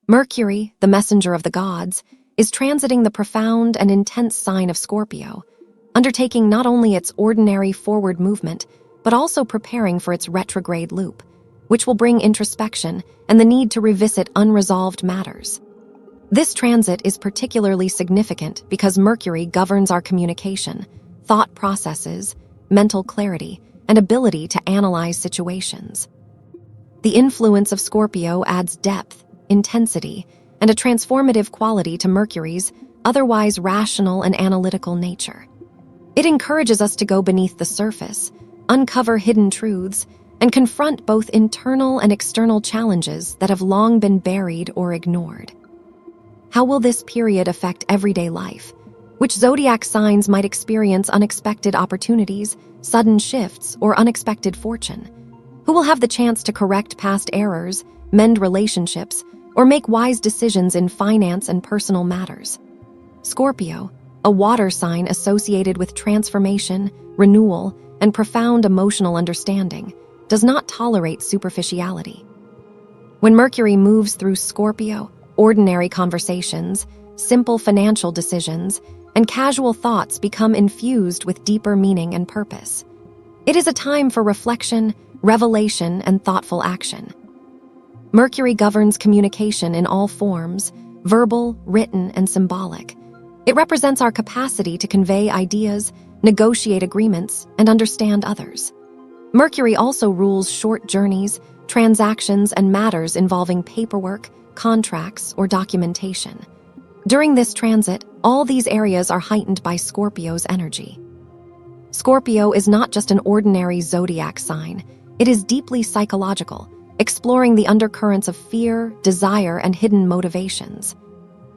Mercury, the messenger of the gods, is transiting the profound and intense sign of Scorpio, undertaking not only its ordinary forward movement, but also preparing for its retrograde loop, which will bring introspection and the need to revisit unresolved matters. This transit is particularly significant because Mercury governs our communication, thought processes, mental clarity, and ability to analyze situations. The influence of Scorpio adds depth, intensity, and a transformative quality to Mercury's otherwise rational and analytical nature. It encourages us to go beneath the surface, uncover hidden truths, and confront both internal and external challenges that have long been buried or ignored. How will this period affect everyday life? Which zodiac signs might experience unexpected opportunities, sudden shifts, or unexpected fortune? Who will have the chance to correct past errors, mend relationships, or make wise decisions in finance and personal matters? Scorpio, a water sign associated with transformation, renewal, and profound emotional understanding, does not tolerate superficiality. When Mercury moves through Scorpio, ordinary conversations, simple financial decisions, and casual thoughts become infused with deeper meaning and purpose. It is a time for reflection, revelation, and thoughtful action. Mercury governs communication in all forms, verbal, written, and symbolic. It represents our capacity to convey ideas, negotiate agreements, and understand others. Mercury also rules short journeys, transactions, and matters involving paperwork, contracts, or documentation. During this transit, all these areas are heightened by Scorpio's energy. Scorpio is not just an ordinary zodiac sign, it is deeply psychological, exploring the undercurrents of fear, desire, and hidden motivations.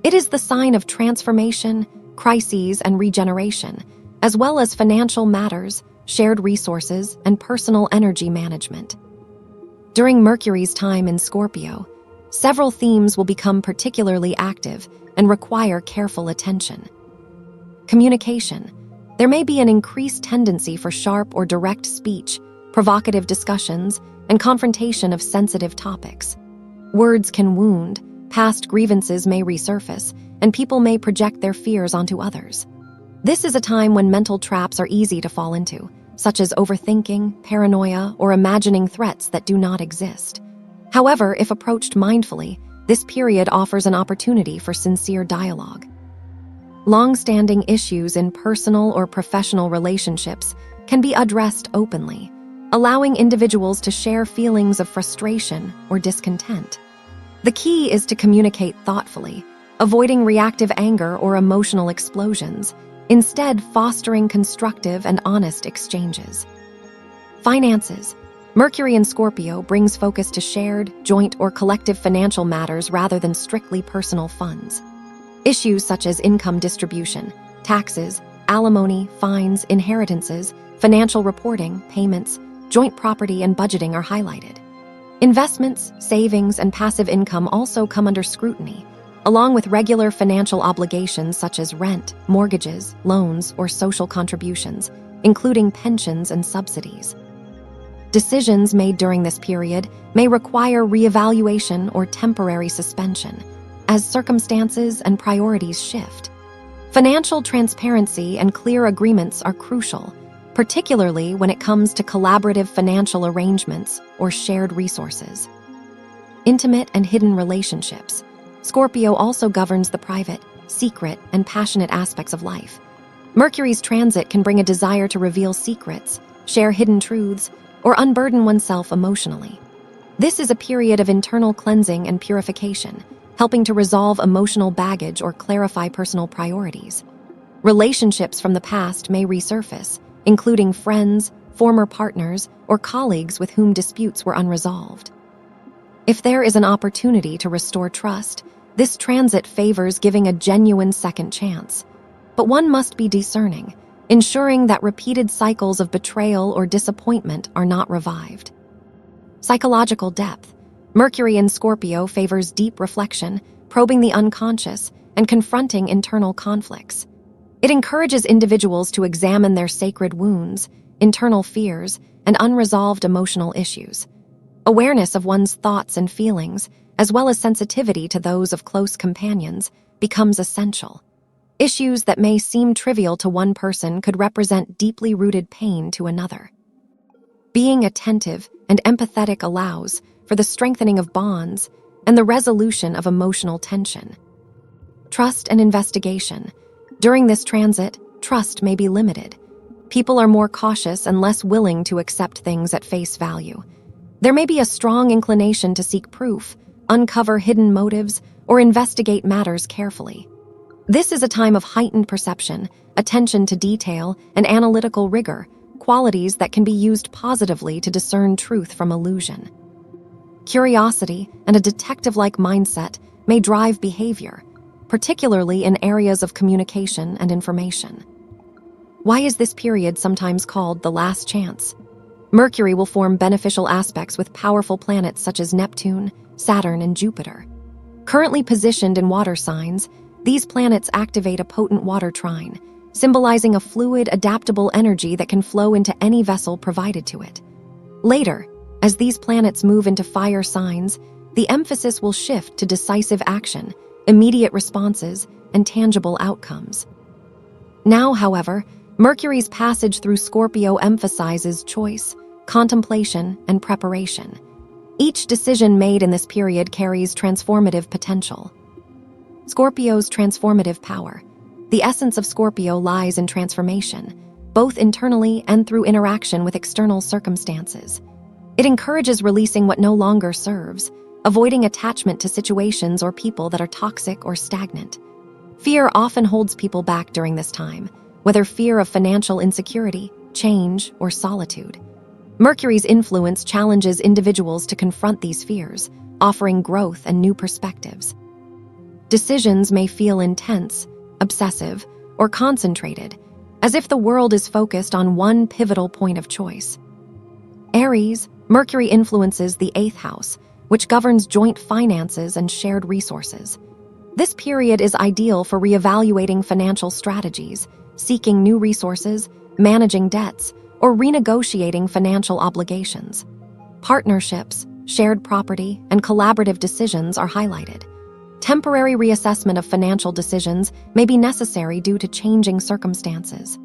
It is the sign of transformation, crises, and regeneration, as well as financial matters, shared resources, and personal energy management. During Mercury's time in Scorpio, several themes will become particularly active and require careful attention. Communication. There may be an increased tendency for sharp or direct speech, provocative discussions, and confrontation of sensitive topics. Words can wound, past grievances may resurface, and people may project their fears onto others. This is a time when mental traps are easy to fall into, such as overthinking, paranoia, or imagining threats that do not exist. However, if approached mindfully, this period offers an opportunity for sincere dialogue. Long-standing issues in personal or professional relationships can be addressed openly, allowing individuals to share feelings of frustration or discontent. The key is to communicate thoughtfully, avoiding reactive anger or emotional explosions, instead fostering constructive and honest exchanges. Finances. Mercury in Scorpio brings focus to shared, joint, or collective financial matters rather than strictly personal funds. Issues such as income distribution, taxes, alimony, fines, inheritances, financial reporting, payments, joint property, and budgeting are highlighted. Investments, savings, and passive income also come under scrutiny, along with regular financial obligations such as rent, mortgages, loans, or social contributions, including pensions and subsidies. Decisions made during this period may require reevaluation or temporary suspension, as circumstances and priorities shift. Financial transparency and clear agreements are crucial, particularly when it comes to collaborative financial arrangements or shared resources. Intimate and hidden relationships. Scorpio also governs the private, secret, and passionate aspects of life. Mercury's transit can bring a desire to reveal secrets, share hidden truths, or unburden oneself emotionally. This is a period of internal cleansing and purification, helping to resolve emotional baggage or clarify personal priorities. Relationships from the past may resurface, including friends, former partners, or colleagues with whom disputes were unresolved. If there is an opportunity to restore trust, this transit favors giving a genuine second chance. But one must be discerning, ensuring that repeated cycles of betrayal or disappointment are not revived. Psychological depth. Mercury in Scorpio favors deep reflection, probing the unconscious, and confronting internal conflicts. It encourages individuals to examine their sacred wounds, internal fears, and unresolved emotional issues. Awareness of one's thoughts and feelings, as well as sensitivity to those of close companions, becomes essential. Issues that may seem trivial to one person could represent deeply rooted pain to another. Being attentive and empathetic allows for the strengthening of bonds and the resolution of emotional tension. Trust and investigation. During this transit, trust may be limited. People are more cautious and less willing to accept things at face value. There may be a strong inclination to seek proof, uncover hidden motives, or investigate matters carefully. This is a time of heightened perception, attention to detail, and analytical rigor, qualities that can be used positively to discern truth from illusion. Curiosity and a detective-like mindset may drive behavior, particularly in areas of communication and information. Why is this period sometimes called the last chance? Mercury will form beneficial aspects with powerful planets such as Neptune, Saturn, and Jupiter. Currently positioned in water signs, these planets activate a potent water trine, symbolizing a fluid, adaptable energy that can flow into any vessel provided to it. Later, as these planets move into fire signs, the emphasis will shift to decisive action, immediate responses, and tangible outcomes. Now, however, Mercury's passage through Scorpio emphasizes choice, contemplation, and preparation. Each decision made in this period carries transformative potential. Scorpio's transformative power. The essence of Scorpio lies in transformation, both internally and through interaction with external circumstances. It encourages releasing what no longer serves, avoiding attachment to situations or people that are toxic or stagnant. Fear often holds people back during this time, whether fear of financial insecurity, change, or solitude. Mercury's influence challenges individuals to confront these fears, offering growth and new perspectives. Decisions may feel intense, obsessive, or concentrated, as if the world is focused on one pivotal point of choice. Aries, Mercury influences the 8th house, which governs joint finances and shared resources. This period is ideal for reevaluating financial strategies, seeking new resources, managing debts, or renegotiating financial obligations. Partnerships, shared property, and collaborative decisions are highlighted. Temporary reassessment of financial decisions may be necessary due to changing circumstances.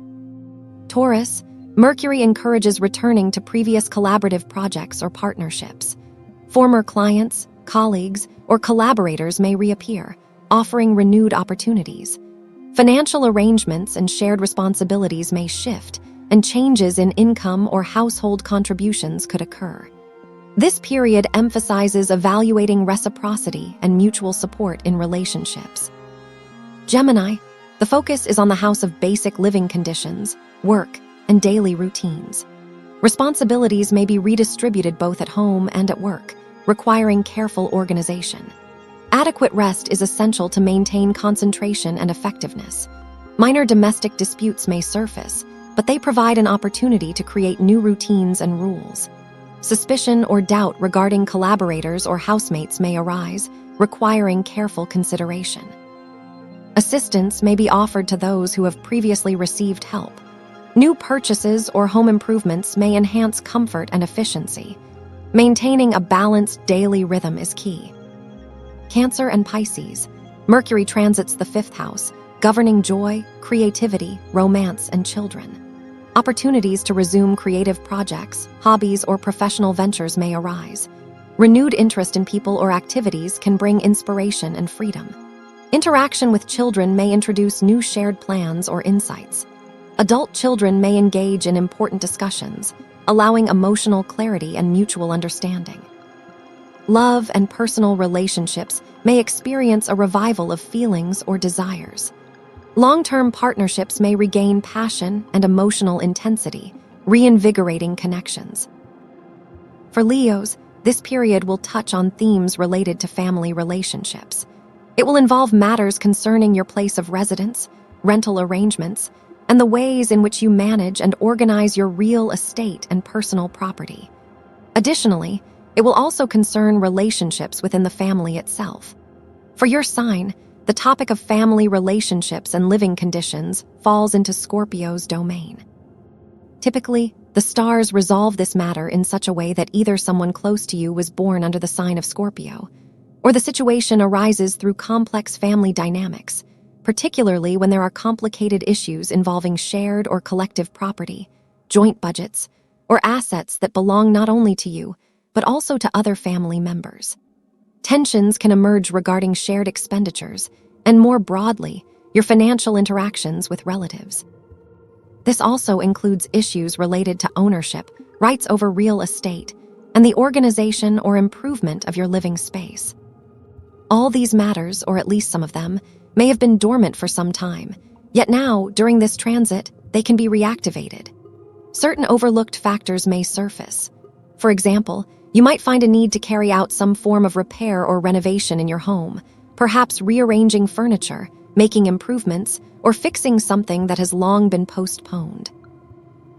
Taurus, Mercury encourages returning to previous collaborative projects or partnerships. Former clients, colleagues, or collaborators may reappear, offering renewed opportunities. Financial arrangements and shared responsibilities may shift, and changes in income or household contributions could occur. This period emphasizes evaluating reciprocity and mutual support in relationships. Gemini, the focus is on the house of basic living conditions, work, and daily routines. Responsibilities may be redistributed both at home and at work, requiring careful organization. Adequate rest is essential to maintain concentration and effectiveness. Minor domestic disputes may surface, but they provide an opportunity to create new routines and rules. Suspicion or doubt regarding collaborators or housemates may arise, requiring careful consideration. Assistance may be offered to those who have previously received help. New purchases or home improvements may enhance comfort and efficiency. Maintaining a balanced daily rhythm is key. Cancer and Pisces. Mercury transits the 5th house, governing joy, creativity, romance, and children. Opportunities to resume creative projects, hobbies, or professional ventures may arise. Renewed interest in people or activities can bring inspiration and freedom. Interaction with children may introduce new shared plans or insights. Adult children may engage in important discussions, allowing emotional clarity and mutual understanding. Love and personal relationships may experience a revival of feelings or desires. Long-term partnerships may regain passion and emotional intensity, reinvigorating connections. For Leos, this period will touch on themes related to family relationships. It will involve matters concerning your place of residence, rental arrangements, and the ways in which you manage and organize your real estate and personal property. Additionally, it will also concern relationships within the family itself. For your sign, the topic of family relationships and living conditions falls into Scorpio's domain. Typically, the stars resolve this matter in such a way that either someone close to you was born under the sign of Scorpio, or the situation arises through complex family dynamics, particularly when there are complicated issues involving shared or collective property, joint budgets, or assets that belong not only to you, but also to other family members. Tensions can emerge regarding shared expenditures, and more broadly, your financial interactions with relatives. This also includes issues related to ownership, rights over real estate, and the organization or improvement of your living space. All these matters, or at least some of them, may have been dormant for some time, yet now, during this transit, they can be reactivated. Certain overlooked factors may surface. For example, you might find a need to carry out some form of repair or renovation in your home, perhaps rearranging furniture, making improvements, or fixing something that has long been postponed.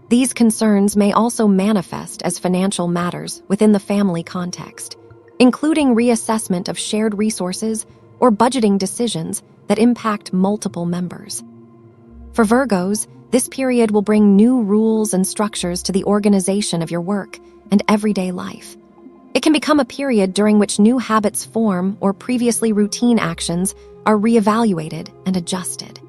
These concerns may also manifest as financial matters within the family context, including reassessment of shared resources or budgeting decisions that impact multiple members. For Virgos, this period will bring new rules and structures to the organization of your work and everyday life. It can become a period during which new habits form or previously routine actions are reevaluated and adjusted.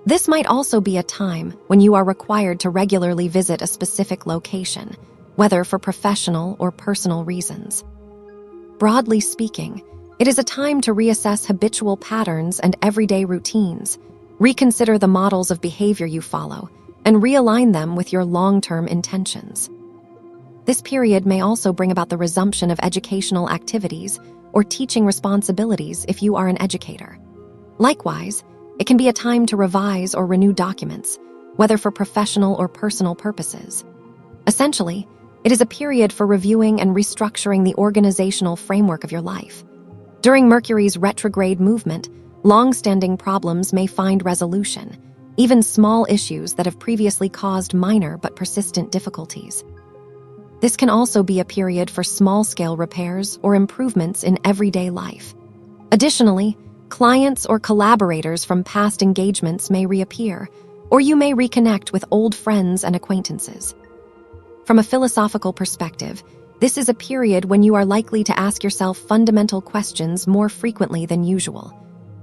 This might also be a time when you are required to regularly visit a specific location, whether for professional or personal reasons. Broadly speaking, it is a time to reassess habitual patterns and everyday routines, reconsider the models of behavior you follow, and realign them with your long-term intentions. This period may also bring about the resumption of educational activities or teaching responsibilities if you are an educator. Likewise, it can be a time to revise or renew documents, whether for professional or personal purposes. Essentially, it is a period for reviewing and restructuring the organizational framework of your life. During Mercury's retrograde movement, long-standing problems may find resolution, even small issues that have previously caused minor but persistent difficulties. This can also be a period for small-scale repairs or improvements in everyday life. Additionally, clients or collaborators from past engagements may reappear, or you may reconnect with old friends and acquaintances. From a philosophical perspective, this is a period when you are likely to ask yourself fundamental questions more frequently than usual.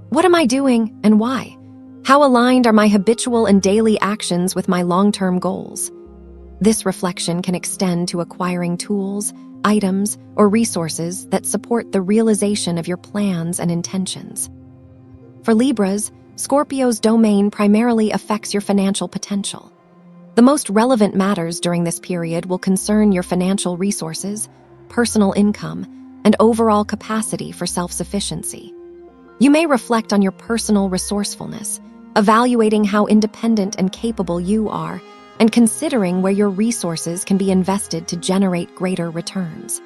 What am I doing and why? How aligned are my habitual and daily actions with my long-term goals? This reflection can extend to acquiring tools, items, or resources that support the realization of your plans and intentions. For Libras, Scorpio's domain primarily affects your financial potential. The most relevant matters during this period will concern your financial resources, personal income, and overall capacity for self-sufficiency. You may reflect on your personal resourcefulness, evaluating how independent and capable you are, and considering where your resources can be invested to generate greater returns.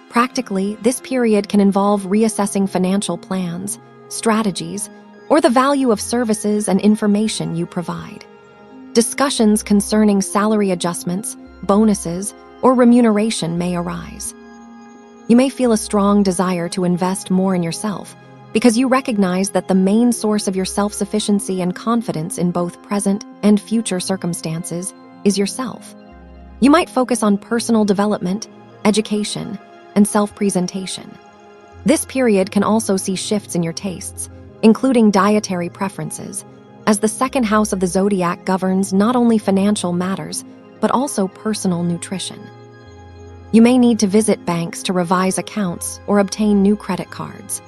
Practically, this period can involve reassessing financial plans, strategies, or the value of services and information you provide. Discussions concerning salary adjustments, bonuses, or remuneration may arise. You may feel a strong desire to invest more in yourself because you recognize that the main source of your self-sufficiency and confidence in both present and future circumstances is yourself. You might focus on personal development, education, and self-presentation. This period can also see shifts in your tastes, including dietary preferences, as the second house of the zodiac governs not only financial matters, but also personal nutrition. You may need to visit banks to revise accounts or obtain new credit cards.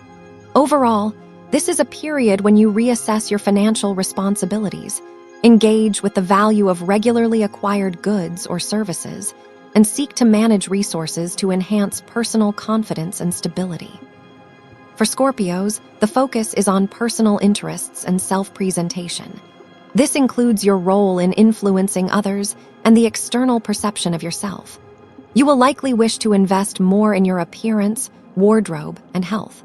Overall, this is a period when you reassess your financial responsibilities, engage with the value of regularly acquired goods or services, and seek to manage resources to enhance personal confidence and stability. For Scorpios, the focus is on personal interests and self-presentation. This includes your role in influencing others and the external perception of yourself. You will likely wish to invest more in your appearance, wardrobe, and health.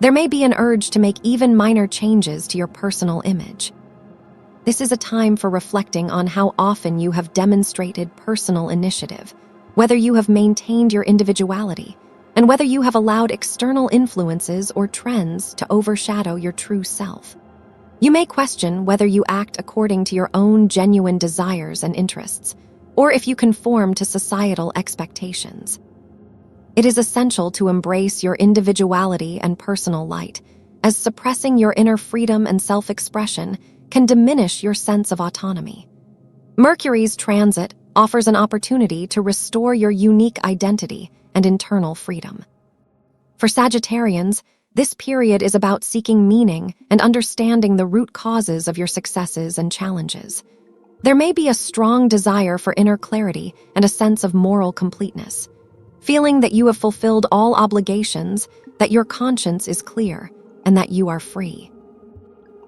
There may be an urge to make even minor changes to your personal image. This is a time for reflecting on how often you have demonstrated personal initiative, whether you have maintained your individuality, and whether you have allowed external influences or trends to overshadow your true self. You may question whether you act according to your own genuine desires and interests, or if you conform to societal expectations. It is essential to embrace your individuality and personal light, as suppressing your inner freedom and self-expression can diminish your sense of autonomy. Mercury's transit offers an opportunity to restore your unique identity and internal freedom. For Sagittarians, this period is about seeking meaning and understanding the root causes of your successes and challenges. There may be a strong desire for inner clarity and a sense of moral completeness, feeling that you have fulfilled all obligations, that your conscience is clear, and that you are free.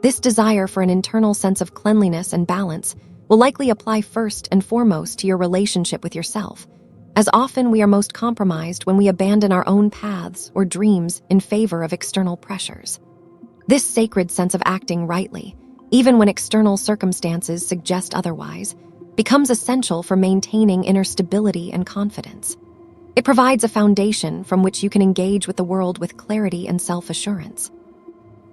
This desire for an internal sense of cleanliness and balance will likely apply first and foremost to your relationship with yourself, as often we are most compromised when we abandon our own paths or dreams in favor of external pressures. This sacred sense of acting rightly, even when external circumstances suggest otherwise, becomes essential for maintaining inner stability and confidence. It provides a foundation from which you can engage with the world with clarity and self-assurance.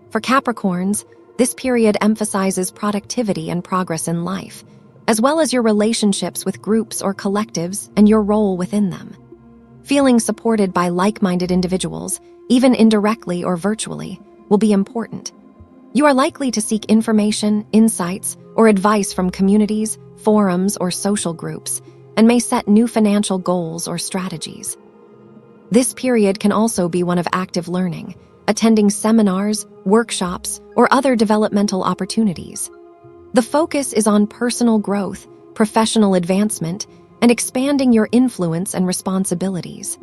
For Capricorns, this period emphasizes productivity and progress in life, as well as your relationships with groups or collectives and your role within them. Feeling supported by like-minded individuals, even indirectly or virtually, will be important. You are likely to seek information, insights, or advice from communities, forums, or social groups, and may set new financial goals or strategies. This period can also be one of active learning, attending seminars, workshops, or other developmental opportunities. The focus is on personal growth, professional advancement, and expanding your influence and responsibilities.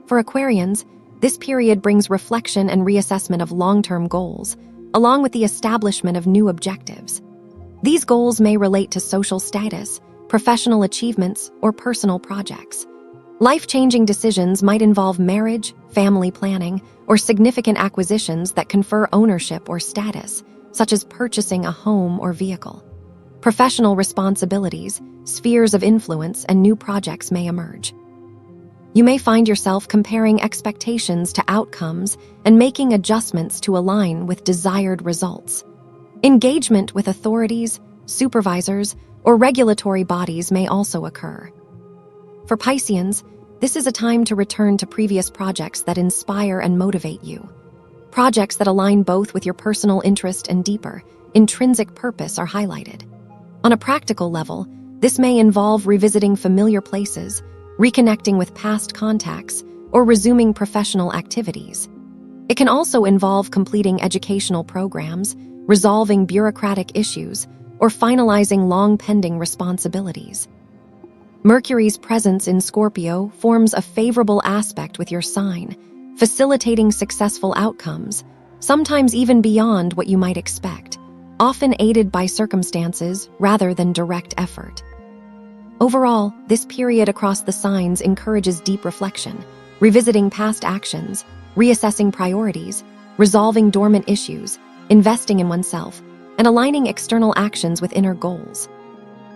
For Aquarians, this period brings reflection and reassessment of long-term goals, along with the establishment of new objectives. These goals may relate to social status, professional achievements, or personal projects. Life-changing decisions might involve marriage, family planning, or significant acquisitions that confer ownership or status, such as purchasing a home or vehicle. Professional responsibilities, spheres of influence, and new projects may emerge. You may find yourself comparing expectations to outcomes and making adjustments to align with desired results. Engagement with authorities, supervisors, or regulatory bodies may also occur. For Pisceans, this is a time to return to previous projects that inspire and motivate you. Projects that align both with your personal interest and deeper, intrinsic purpose are highlighted. On a practical level, this may involve revisiting familiar places, reconnecting with past contacts, or resuming professional activities. It can also involve completing educational programs, resolving bureaucratic issues, or finalizing long-pending responsibilities. Mercury's presence in Scorpio forms a favorable aspect with your sign, facilitating successful outcomes, sometimes even beyond what you might expect, often aided by circumstances rather than direct effort. Overall, this period across the signs encourages deep reflection, revisiting past actions, reassessing priorities, resolving dormant issues, investing in oneself, and aligning external actions with inner goals.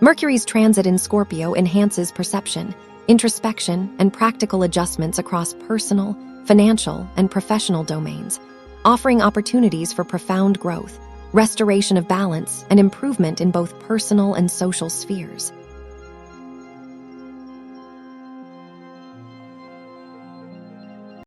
Mercury's transit in Scorpio enhances perception, introspection, and practical adjustments across personal, financial, and professional domains, offering opportunities for profound growth, restoration of balance, and improvement in both personal and social spheres.